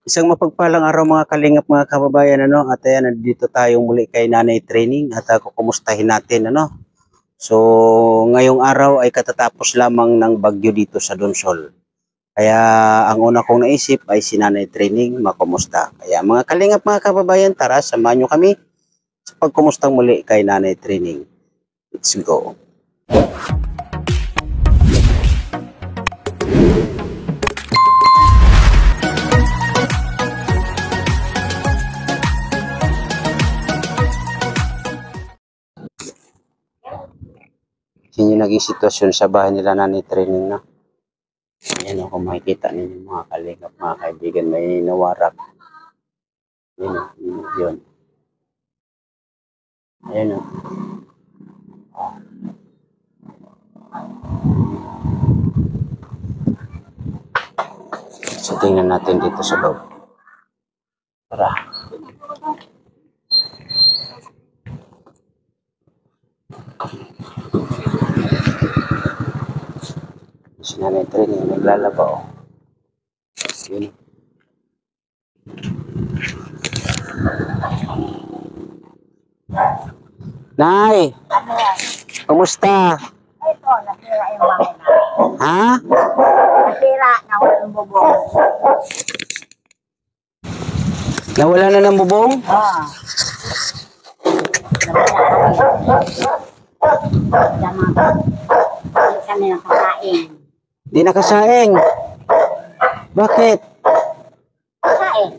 Isang mapagpalang araw mga kalingap mga kababayan, at ayan, nandito tayo muli kay Nanay Training at kukumustahin natin, So, ngayong araw ay katatapos lamang ng bagyo dito sa Donsol. Kaya ang una kong naisip ay si Nanay Training makumusta. Kaya mga kalingap mga kababayan, tara samahan nyo kami sa pagkumustang muli kay Nanay Training. Let's go. Yun yung naging sitwasyon sa bahay nila Nanay Training na. Ayan o, kung makikita ninyo mga kalingap, mga kaibigan, may nawarak. Yun. Ayan o. So, tingnan natin dito sa loob. Tara. Si Nanay Training naglalaba o. Yun. Nay! Kumusta? Ito, nasira yung bahay na. Ha? Nasira na walang bubong. Nawala na ng bubong? Oo. Hindi kami nakakain. Di nakasaing. Bakit? Kain.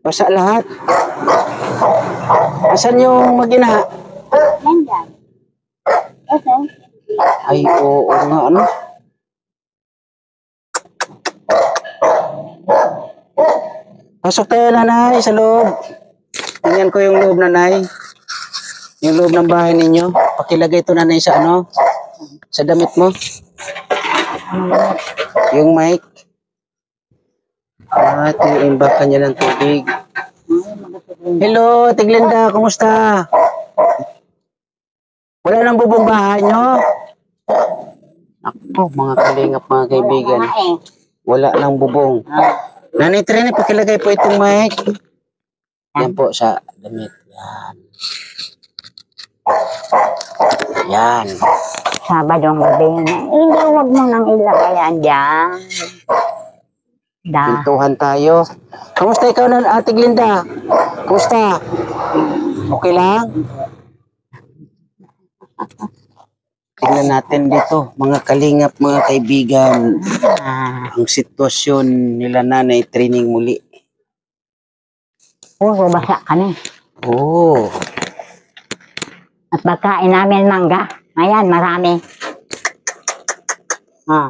Basa lahat? Asan yung mag-ina? Nandyan. Ito. Ay, oo nga, ano? Pasok tayo, nanay, sa loob. Tingnan ko yung loob, nanay. Yung loob ng bahay ninyo. Pakilagay ito, nanay, sa ano? Sa damit mo. Yung mic. Tinimbakan niya ng tubig. Hello, Tiglinda, kumusta? Wala nang bubong bahay nyo? Ako, mga kalingap, mga kaibigan. Wala nang bubong. Nanay Training, pakilagay po itong mic. Yan po sa damit. Yan. Yan. Sabadong gabi na. Hindi, huwag mo nang ilagay yan dyan. Pintuhan tayo. Kamusta ikaw na, Ate Glinda? Kumusta? Okay lang? Tingnan natin dito, mga kalingap, mga kaibigan, ang sitwasyon nila Nanay Training muli. Puro basa kami. Oh. At pagkain namin mangga. Ayan, marami.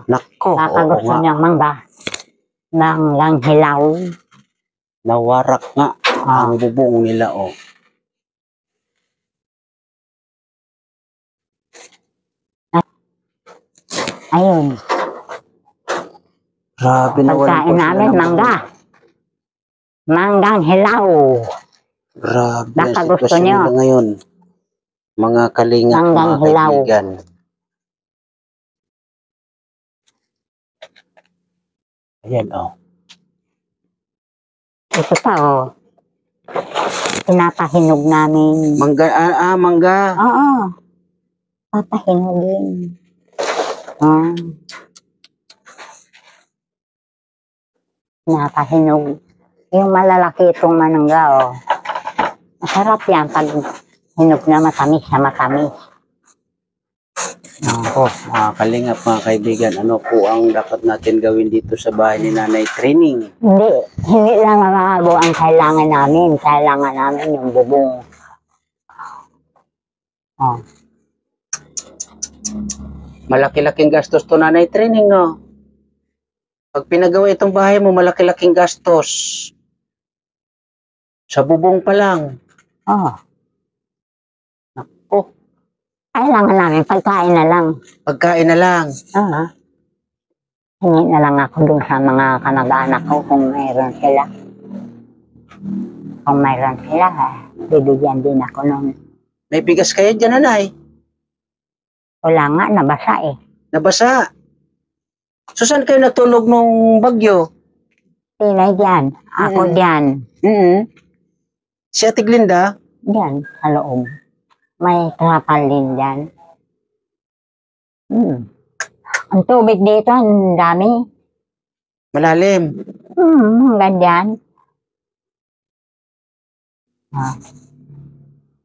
Nako, Baka oo gusto nga. niyang mangga. Lang hilaw. Nawarak nga ang bubong nila, oh. Ayun. Grabe na walang Pagkain namin mangga. Manggang hilaw. Grabe Baka ang gusto sitwasyon niyo. nila ngayon. Mga kalingap, Manggang mga hilaw. kaibigan. Ayan, oh. Ito pa, oh. Pinapahinog namin. Mangga, mangga. Oo. Papahinugin. Pinapahinog. Yung malalaki itong manangga, oh. Masarap yan pag hinog na matamis na matamis. Ako, mga kalingap, mga kaibigan, ano po ang dapat natin gawin dito sa bahay ni Nanay Training? Hindi lang makakabo ang kailangan namin. Kailangan namin yung bubong. Oh. Malaki-laking gastos to, Nanay Training, no? Pag pinagawa itong bahay mo, malaki-laking gastos. Sa bubong pa lang. Oh. Nako. Kailangan namin pagkain na lang. Pagkain na lang. Hingi na lang ako dun sa mga kamag-anak ko kung mayroon sila. Kung mayroon sila, bibigyan din ako nun. May bigas kayo dyan, nanay? Wala nga, nabasa eh. Nabasa. So, saan kayo natulog nung bagyo? Tinay dyan. Ako Mm. dyan. Si Ate Glinda, Dyan, sa loob. May trapal din dyan. Ang tubig dito, ang dami. malalim. Hanggang dyan.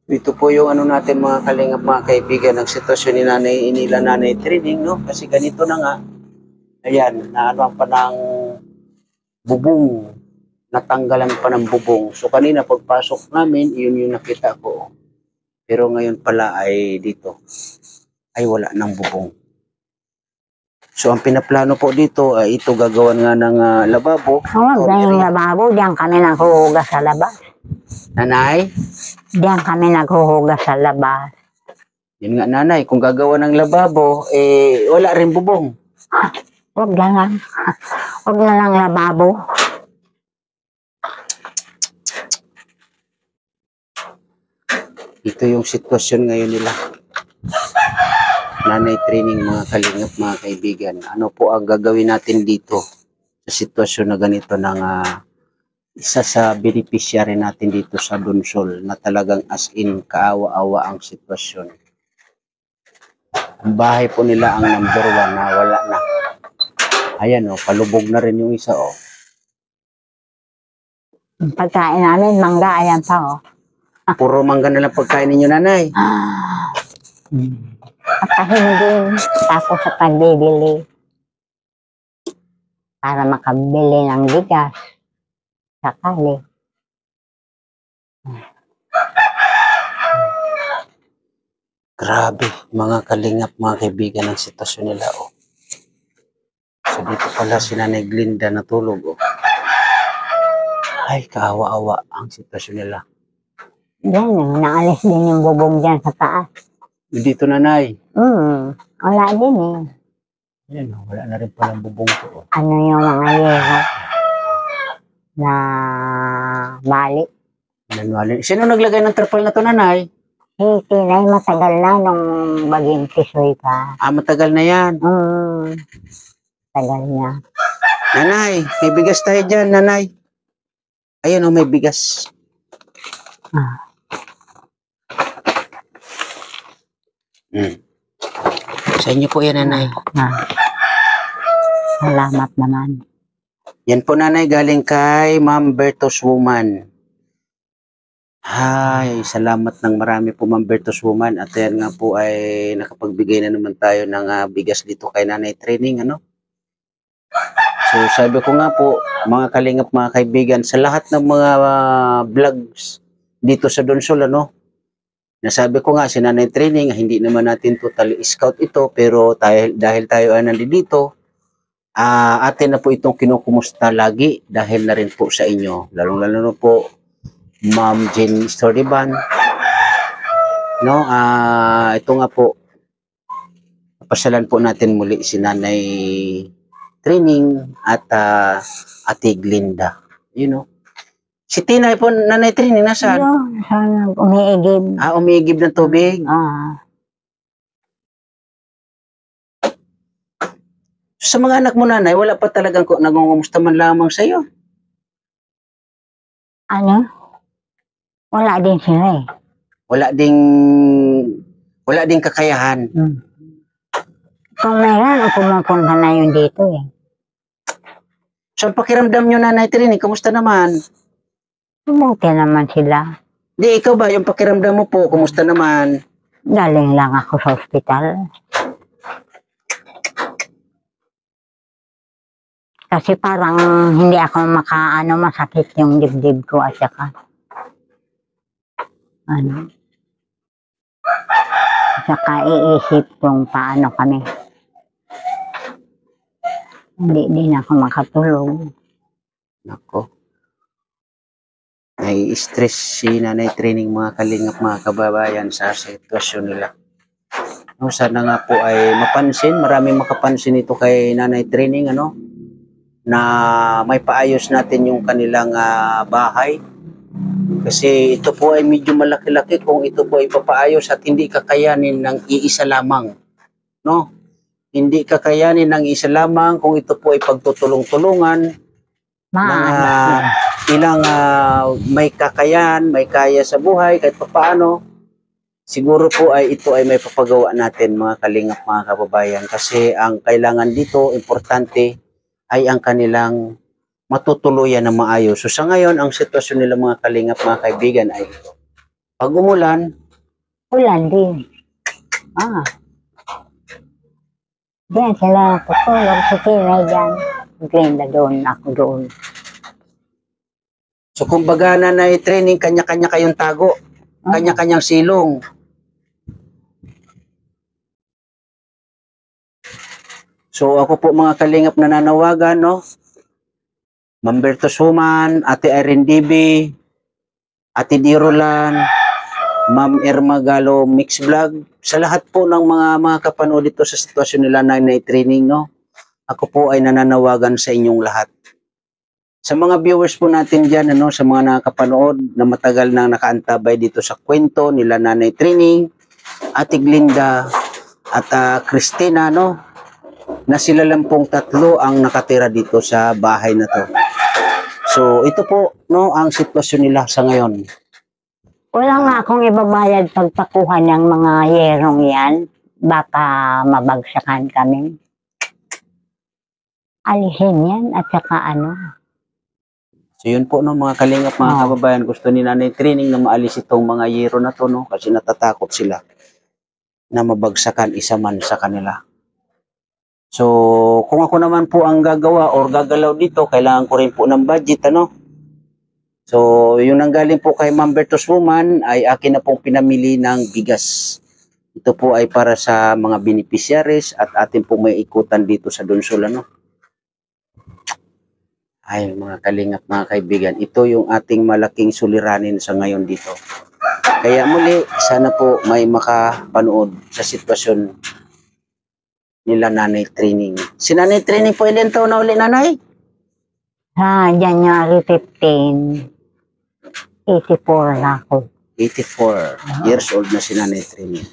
Ito po yung ano natin mga kalingap, mga kaibigan, ng sitwasyon ni Nanay Training, no? Kasi ganito na nga. Ayan, naano pa ng bubong. Natanggalan pa ng bubong. So kanina pagpasok namin, yun yung nakita ko. Pero ngayon pala ay dito, ay wala ng bubong. So ang pinaplano po dito ay ito gagawan nga ng lababo. Huwag na yung lababo. Diyan kami naghuhugas sa labas. Nanay, Diyan kami naghuhugas sa labas. yun nga nanay, kung gagawa ng lababo, eh wala rin bubong. Huwag na lang. Huwag na lang lababo. Ito yung sitwasyon ngayon nila. Nanay Training, mga kalingap, mga kaibigan. Ano po ang gagawin natin dito sa sitwasyon na ganito ng isa sa beneficiary natin dito sa Donsol na talagang as in kaawa-awa ang sitwasyon. Ang bahay po nila ang number 1 na wala na. Ayan o, palubog na rin yung isa o. Yung pagkain namin, mangga, ayan pa oh. Puro mangga na lang pagkain ninyo, nanay. Pagkain tapos sa pagbibili. Para makabili ng bigas. Sakali. Grabe, mga kalingap, mga kaibigan, ang sitwasyon nila o. So dito pala si Nanay Glinda natulog o. Ay, kaawa-awa ang sitwasyon nila. Yan, naalis din yung bubong dyan sa taas. Dito, nanay. Wala din eh. Ayan o, wala na rin palang bubong ko o. Ano yung mga yero na bali. Manualin. Sino naglagay ng trapal na to, nanay? Tinay matagal na nung baging tisoy pa. Matagal na yan. Tagal niya. Nanay, may bigas tayo dyan, nanay. Ayun o, may bigas. Sa inyo po yan, nanay. Salamat naman. Yan po, nanay, galing kay Ma'am Bertos Woman. Ay, salamat ng marami po, Ma'am Bertos Woman. At yan nga po ay nakapagbigay na naman tayo ng bigas dito kay Nanay Training, ano? So, sabi ko nga po, mga kalingap, mga kaibigan, sa lahat ng mga vlogs dito sa Donsol, ano? Nasabi ko nga, si Nanay Training, hindi naman natin totally scout ito, pero dahil tayo ay nandito, atin na po itong kinukumusta lagi dahil na rin po sa inyo. Lalong-lalo na po, Ma'am Jane Storiban. No, ito nga po, pasyalan po natin muli si Nanay Training at Ate Glinda. You know. Si Tina po, Nanay Training, nasaan? Sana umiigib. Umiigib ng tubig. Sa mga anak mo, nanay, wala pa talagang nangungumusta man lamang sa iyo. Ano? Wala din sila eh. Wala ding kakayahan. Kung meron, pumupunta na yun dito eh. So, ang pakiramdam nyo, Nanay Trini, kumusta naman? Mabuti naman sila. Di, ikaw ba, yung pakiramdam mo po, kumusta naman? Galing lang ako sa ospital. Kasi parang hindi ako masakit yung dibdib ko at saka iisip kung paano kami. Hindi din ako makatulog. Nako. Nai-stress si Nanay Training, mga kalingap, mga kababayan, sa sitwasyon nila. No, sana nga po ay maraming makapansin ito kay Nanay Training, ano? Na may paayos natin yung kanilang bahay. Kasi ito po ay medyo malaki-laki kung ito po ay papaayos at hindi kakayanin ng iisa lamang. No? Hindi kakayanin ng isa lamang kung ito po ay pagtutulong-tulungan. Maalas. Ilang may kakayan, may kaya sa buhay kahit papaano. Siguro po ay ito ay may papagawa natin mga kalingap, mga kababayan, kasi ang kailangan dito importante ay ang kanilang matutuluyan na maayos. So sa ngayon ang sitwasyon nila mga kalingap, mga kaibigan, ay ito. Pag umulan, Ulan din. Diyan sila tutulog sa sinay dyan. Glenda doon, ako doon. so kumbaga nanay training, kanya-kanya kayong tago, kanya-kanyang silong. So ako po mga kalingap nananawagan, no? Ma'am Bertos Human, Ate Irene Dibi, Ate Dirolan, Ma'am Irma Galo Mix Vlog, sa lahat po ng mga kapanood dito sa sitwasyon nila na training, no? Ako po ay nananawagan sa inyong lahat. Sa mga viewers po natin dyan, ano, sa mga nakakapanood na matagal nang nakaantabay dito sa kwento nila Nanay Training, Ate Glinda at Christina, no? Na sila lang pong tatlo ang nakatira dito sa bahay na to. So ito po, no, ang sitwasyon nila sa ngayon. Wala nga akong ibabayad pagpakuha ng mga yerong yan. Baka mabagsakan kami. Alihin yan at saka ano. So yun po, no, mga kalingap, mga kababayan, gusto ni Nanay Training na maalis itong mga yero na to, no, kasi natatakot sila na mabagsakan isa man sa kanila. So kung ako naman po ang gagawa or gagalaw dito, kailangan ko rin po ng budget, ano. So yung nanggaling po kay Ma'am Bertos Woman ay akin na pong pinamili ng bigas. Ito po ay para sa mga beneficiaries at atin pong may ikutan dito sa Donsol, ano. Ay, mga kalingap, mga kaibigan, ito yung ating malaking suliranin sa ngayon dito. Kaya muli, sana po may makapanood sa sitwasyon nila Nanay Training. Si Nanay Training po ilan taon na uli, Nanay? January 15, 84 na ako. 84 years old na si Nanay Training.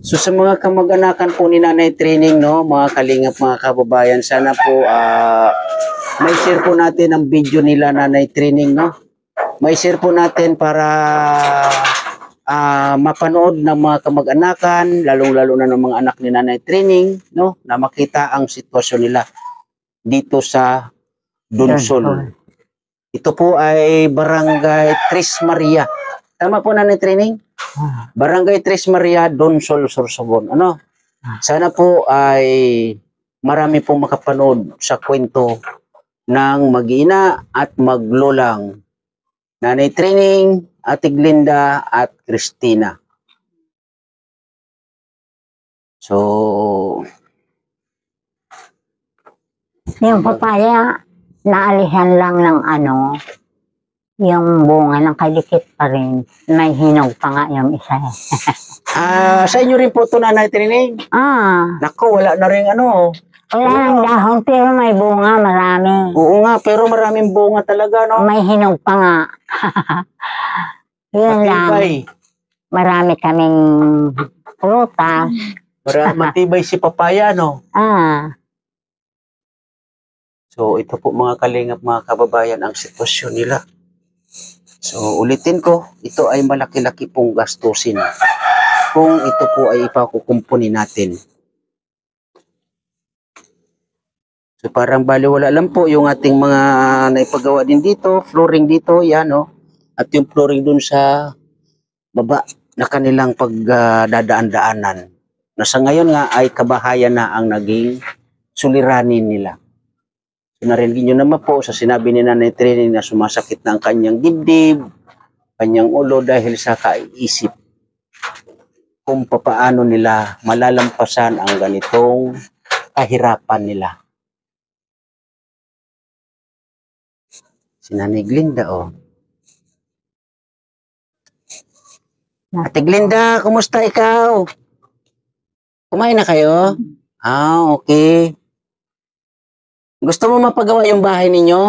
So sa mga kamag-anakan po ni Nanay Training, no, mga kalingap, mga kababayan, sana po may share po natin ang video nila Nanay Training, no? May share po natin para mapanood ng mga kamag-anakan, lalong-lalo na ng mga anak ni Nanay Training, no? Na makita ang sitwasyon nila dito sa Donsol. Ito po ay Barangay Tres Maria. Tama po, Nanay Training? Barangay Tres Maria, Donsol, Sorsogon. Ano? Sana po ay marami pong makapanood sa kwento ng mag-ina at maglolang Nanay Training, Ate Glinda at Christina. So Yung papaya, naalihan lang ng ano, yung bunga ng kalikit pa rin. May hinog pa nga yung isa. sa inyo rin po ito, Nanay Training? Naku, wala na rin ano. Wala ng dahon, pero may bunga, marami. Oo nga, pero maraming bunga talaga, no? May hinog pa nga. Yun lang. Marami kaming prutas. Matibay si papaya, no? So, ito po mga kalingap, mga kababayan, ang sitwasyon nila. So, ulitin ko, ito ay malaki-laki pong gastusin kung ito po ay ipakukumpuni natin. So, parang baliwala lang po yung ating mga naipagawa din dito, flooring dito, yan, no? At yung flooring dun sa baba na kanilang pagdadaan-daanan. Na sa ngayon nga ay kabahayan na ang naging suliranin nila. So, narinig nyo naman po sa sinabi ni Nanay Training na sumasakit na ang kanyang dibdib, kanyang ulo dahil sa kaiisip kung papaano nila malalampasan ang ganitong kahirapan nila. Si Nanay Glinda, oh. Ate Glinda, kumusta ikaw? Kumain na kayo? Okay. Gusto mo mapagawa yung bahay ninyo?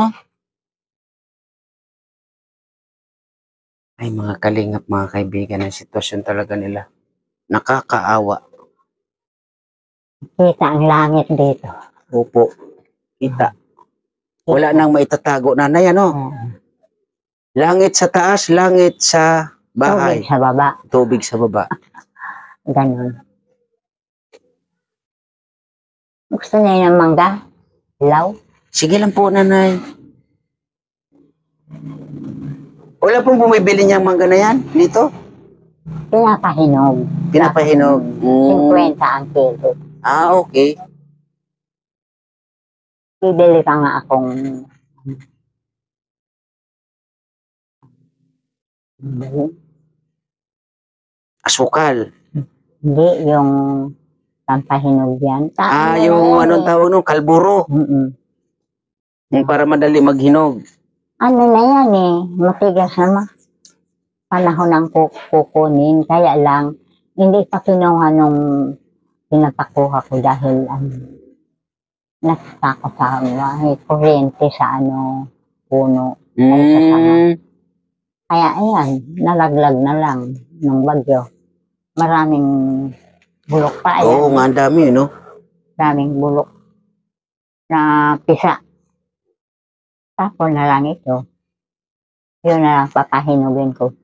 Ay, mga kalingap, mga kaibigan, ang sitwasyon talaga nila. Nakakaawa. Kita ang langit dito. Opo, kita. Wala nang maitatago, nanay, ano? Oo. Langit sa taas, langit sa bahay. Tubig sa baba. Tubig sa baba. Ganon. Gusto niya ng mangga? Law? Sige lang po, nanay. Wala pong bumibili niyang mangga na yan dito? Pinapahinog. Pinapahinog. 50 ang kilo. Ah, okay. Bibili pa nga akong Asukal. hindi, yung pampahinog yan. Yung anong tawag nung kalburo. Yung para madali maghinog. Ano na yan eh, matigas naman. Panahon ng kukunin, kaya lang, hindi pa kinuha nung pinapakuha ko dahil nakita ko sa may kuryente sa puno. Kaya ayan, nalaglag na lang ng bagyo. Maraming bulok pa. Oo, nga ang dami, no? Maraming bulok na pisa. Tapos na lang ito. Yun na lang papahinugin ko.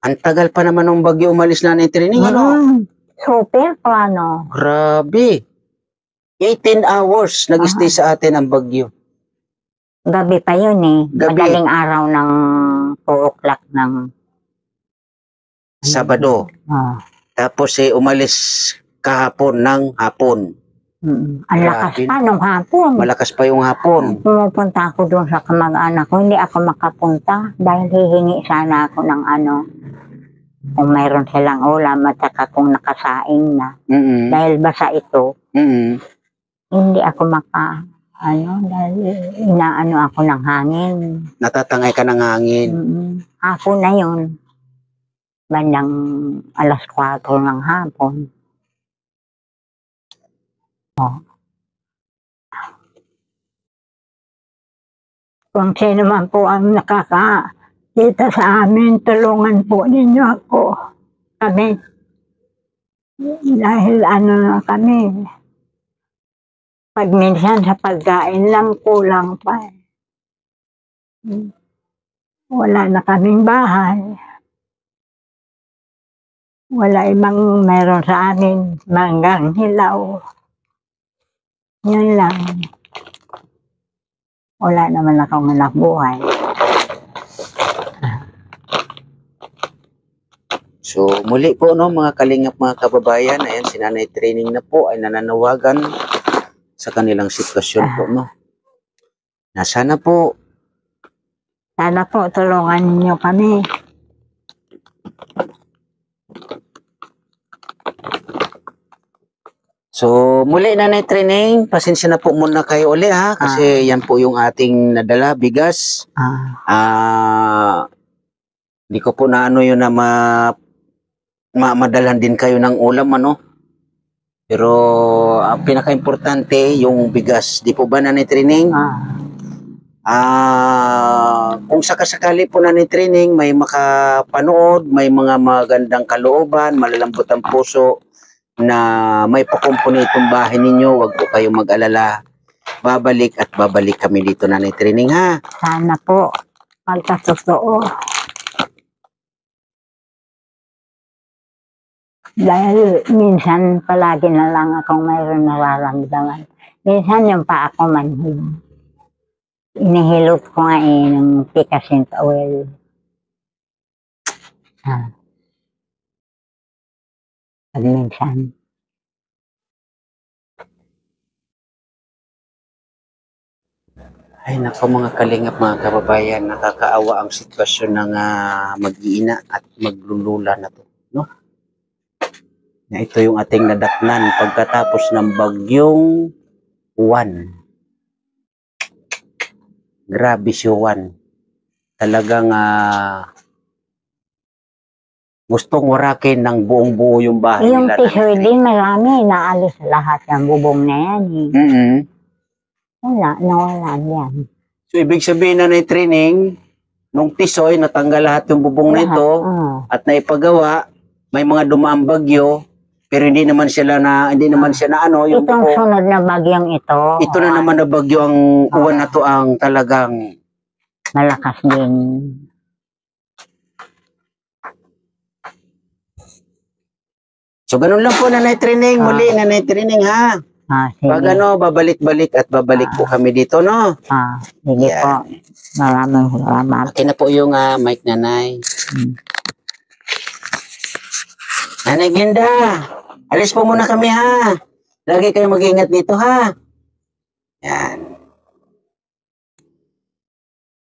Ang tagal pa naman ng bagyo umalis na training, ano? Super plano. Grabe. 18 hours nag-stay sa atin ang bagyo. Gabi pa yun eh. Gabi. Madaling araw ng 4 o'clock ng Sabado. Tapos umalis kahapon ng hapon. Ang lakas pa nung hapon. Malakas pa yung hapon. Pumupunta ako doon sa kamag-anak ko. Hindi ako makapunta dahil hihingi sana ako ng kung mayroon silang ulam at saka kung nakasaing na. Dahil basa ito, hindi ako dahil inaano ako ng hangin. Natatangay ka ng hangin. Hapon na yun. Bandang 4:00 ng hapon. Kung sino man po ang nakakakita sa amin, tulungan po ninyo ako. Kami. Dahil na kami. Pag minsan sa pagkain lang, kulang pa. Wala na kaming bahay. Wala ibang meron sa amin, manggang hilaw. Yun lang. Wala naman akong anak buhay. So muli po mga kalingap, mga kababayan, ayan si Nanay Training na po ay nananawagan sa kanilang sitwasyon po, no? Sana po tulungan niyo kami. So, muli Nanay Training, pasensya na po muna kayo uli ha, kasi yan po yung ating nadala, bigas. Di ko po na yun na madalan din kayo ng ulam, ano. Pero, ang pinaka-importante, yung bigas. Di po ba, Nanay Training? Kung sakasakali po, Nanay Training, may makapanood, may mga magandang kalooban, malalambot ang puso, na may pakumpuni itong bahay ninyo, wag po kayong mag-alala. Babalik at babalik kami dito, Nanay Training, ha? Sana po, pagkatotoo. Dahil minsan palagi na lang akong mayroon nararamdaman. Minsan yung pa ako manhid. Inihilot ko nga ng picassent oil. Pag minsan. Ay nako mga kalingap, mga kababayan, nakakaawa ang sitwasyon ng mag-iina at maglulula na to, no? Na ito yung ating nadatnan pagkatapos ng bagyong Juan. Grabe si Juan. Talagang gustong warakin ng buong-buo yung bahay yung nila. Yung tisoy din, marami. Naalis lahat ng bubong na yan. Nawala yan. So, ibig sabihin na Training, nung tisoy, natanggal lahat yung bubong na ito at naipagawa, may mga dumaang bagyo, Pero hindi naman siya na ano, yung Itong sunod na bagyong ito, ito na naman na bagyo ang uwan na to ang talagang malakas din. So ganun lang po Nanay Trining, muli Nanay Trining ha. Sige. Pag ano, babalik-balik at babalik po kami dito, no? Sige Yan. po. Maraming salamat. Akin na po yung mic Nanay. Nanay Glinda, alis po muna kami ha. Lagi kayo mag-ingat dito ha. Yan.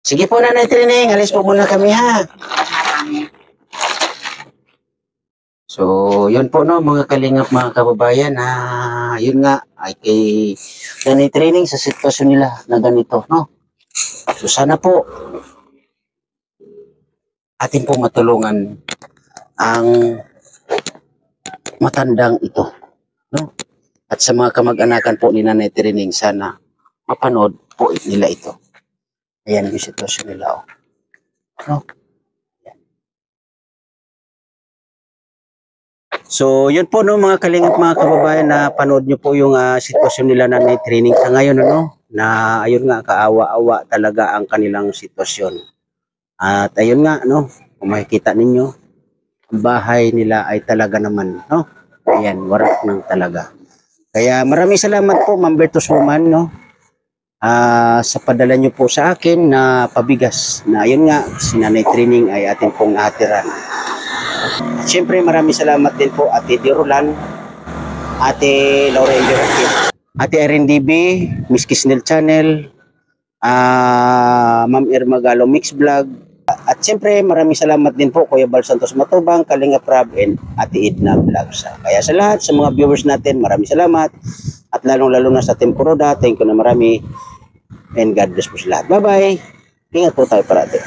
Sige po Nanay Trining, alis po muna kami ha. So, yun po no, mga kalingap, mga kababayan, yun nga, ay kay Nanay Trining sa sitwasyon nila na ganito, no? So, sana po, atin po matulungan ang matandang ito, no? At sa mga kamag-anakan po ni Nanay Trining, sana mapanood po nila ito. Ayan yung sitwasyon nila, oh. No? So, yun po no mga kalingap, mga kababayan, na panood nyo po yung sitwasyon nila Nanay Trining sa ngayon, no? Na ayun nga, kaawa-awa talaga ang kanilang sitwasyon. At ayun nga, no? Kung makikita ninyo, ang bahay nila ay talaga naman, no? Ayan, warak ng talaga. Kaya maraming salamat po, Ma'am Bertus Woman, no? Sa padala nyo po sa akin na pabigas. Na ayun nga, si Nanay Trining ay atin pong nahatiran. At syempre maraming salamat din po Ate Dirolan, Ate Laura Engerakit, Ate Irene DB, Miss Kisnel Channel, Ma'am Irma Galo Mix Vlog. At syempre maraming salamat din po Kuya Bal Santos Matubang, Kalinga Prab, and Ate Edna Vlogs. Kaya sa lahat, sa mga viewers natin, maraming salamat. At lalong-lalo na sa Team Kuroda, thank you na marami. And God bless po sa lahat. Bye-bye. Ingat po tayo parati.